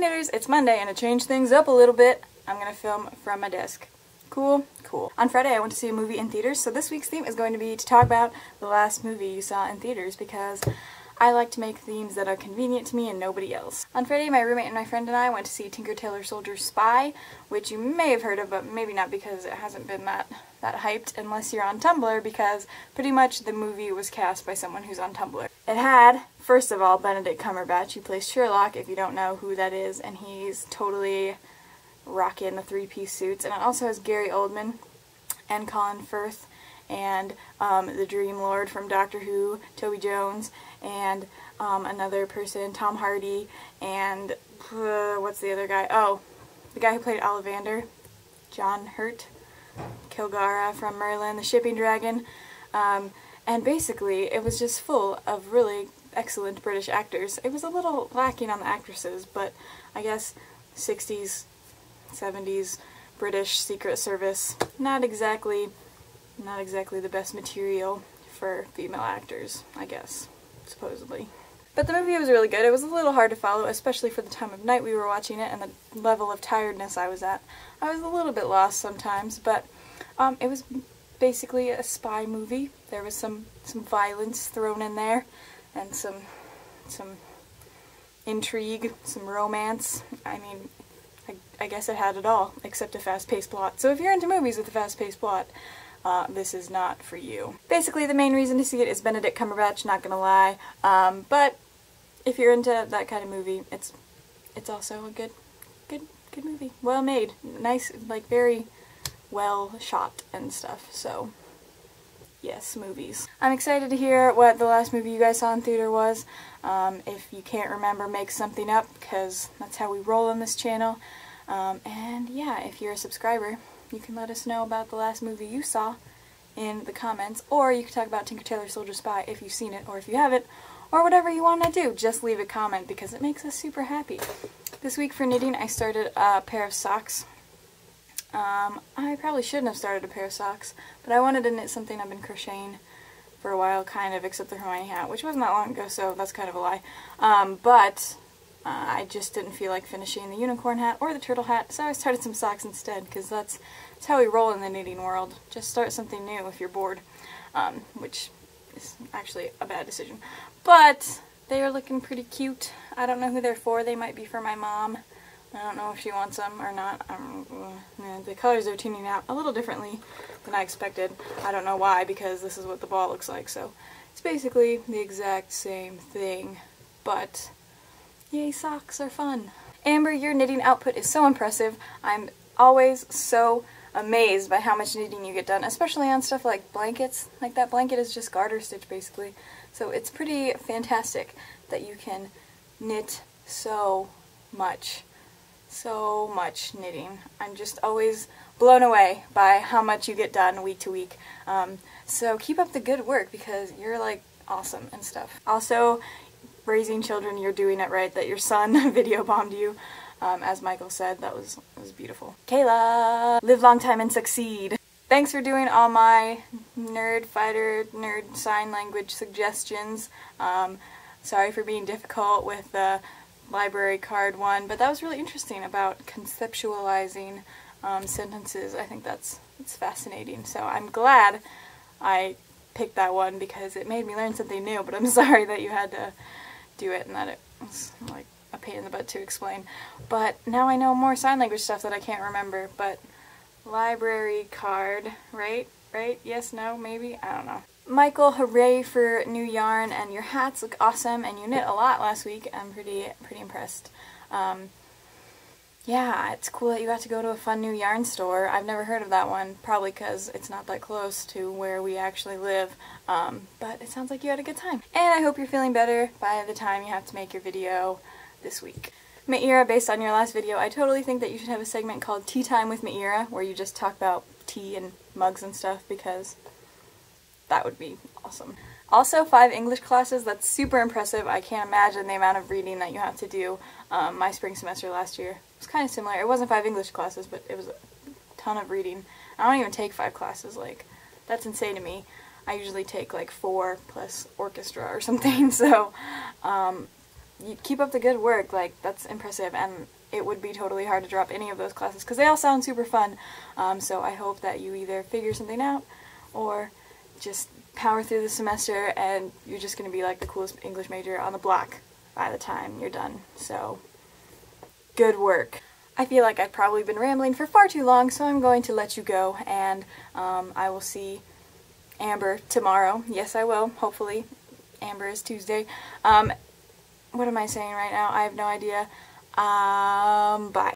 knitters, it's Monday and to change things up a little bit, I'm going to film from my desk. Cool? Cool. On Friday I went to see a movie in theaters, so this week's theme is going to be to talk about the last movie you saw in theaters because I like to make themes that are convenient to me and nobody else. On Friday, my roommate and my friend and I went to see Tinker Tailor Soldier Spy, which you may have heard of, but maybe not because it hasn't been that hyped unless you're on Tumblr, because pretty much the movie was cast by someone who's on Tumblr. It had, first of all, Benedict Cumberbatch, who plays Sherlock, if you don't know who that is, and he's totally rocking the three-piece suits. And it also has Gary Oldman and Colin Firth and the Dream Lord from Doctor Who, Toby Jones, and another person, Tom Hardy, and what's the other guy? Oh, the guy who played Ollivander, John Hurt, Kilgara from Merlin, the Shipping Dragon, and basically it was just full of really excellent British actors. It was a little lacking on the actresses, but I guess 60s, 70s British Secret Service, not exactly the best material for female actors, I guess, supposedly. But the movie was really good. It was a little hard to follow, especially for the time of night we were watching it and the level of tiredness I was at. I was a little bit lost sometimes, but it was basically a spy movie. There was some violence thrown in there, and some intrigue, some romance. I mean, I guess it had it all, except a fast-paced plot. So if you're into movies with a fast-paced plot, this is not for you. Basically, the main reason to see it is Benedict Cumberbatch, not gonna lie. But if you're into that kind of movie, it's also a good movie. Well made, nice, like very well shot and stuff. So yes, movies. I'm excited to hear what the last movie you guys saw in theater was. If you can't remember, make something up, because that's how we roll on this channel. And yeah, if you're a subscriber, you can let us know about the last movie you saw in the comments, or you can talk about Tinker Tailor Soldier Spy if you've seen it or if you haven't, or whatever you want to do. Just leave a comment because it makes us super happy. This week for knitting, I started a pair of socks. I probably shouldn't have started a pair of socks, but I wanted to knit something I've been crocheting for a while, kind of, except the Hermione hat, which wasn't that long ago, so that's kind of a lie. I just didn't feel like finishing the unicorn hat or the turtle hat, so I started some socks instead, because that's how we roll in the knitting world. Just start something new if you're bored, which is actually a bad decision. But they are looking pretty cute. I don't know who they're for. They might be for my mom. I don't know if she wants them or not. The colors are tuning out a little differently than I expected. I don't know why, because this is what the ball looks like, so it's basically the exact same thing, but yay, socks are fun. Amber, your knitting output is so impressive. I'm always so amazed by how much knitting you get done, especially on stuff like blankets. Like that blanket is just garter stitch basically. So it's pretty fantastic that you can knit so much knitting. I'm just always blown away by how much you get done week to week. So keep up the good work because you're like awesome and stuff. Also, raising children, you're doing it right, that your son video bombed you. As Michael said, that was beautiful. Kayla! Live long time and succeed! Thanks for doing all my nerd sign language suggestions. Sorry for being difficult with the library card one, but that was really interesting about conceptualizing sentences. I think it's fascinating. So I'm glad I picked that one because it made me learn something new, but I'm sorry that you had to do it and that it was like a pain in the butt to explain. But now I know more sign language stuff that I can't remember. But library card, right? Yes, no, maybe? I don't know. Michael, hooray for new yarn, and your hats look awesome, and you knit a lot last week. I'm pretty impressed. Yeah, it's cool that you got to go to a fun new yarn store. I've never heard of that one, probably because it's not that close to where we actually live, but it sounds like you had a good time. And I hope you're feeling better by the time you have to make your video this week. Maira, based on your last video, I totally think that you should have a segment called Tea Time with Maira, where you just talk about tea and mugs and stuff, because that would be awesome. Also, 5 English classes, that's super impressive. I can't imagine the amount of reading that you have to do. My spring semester last year was kind of similar. It wasn't 5 English classes, but it was a ton of reading. I don't even take 5 classes, like, that's insane to me. I usually take like 4 plus orchestra or something, so, you keep up the good work. Like, that's impressive, and it would be totally hard to drop any of those classes because they all sound super fun. So I hope that you either figure something out or just power through the semester and you're just going to be like the coolest English major on the block by the time you're done. So, good work. I feel like I've probably been rambling for far too long, so I'm going to let you go, and I will see Amber tomorrow. Yes, I will, hopefully. Amber is Tuesday. What am I saying right now? I have no idea. Bye.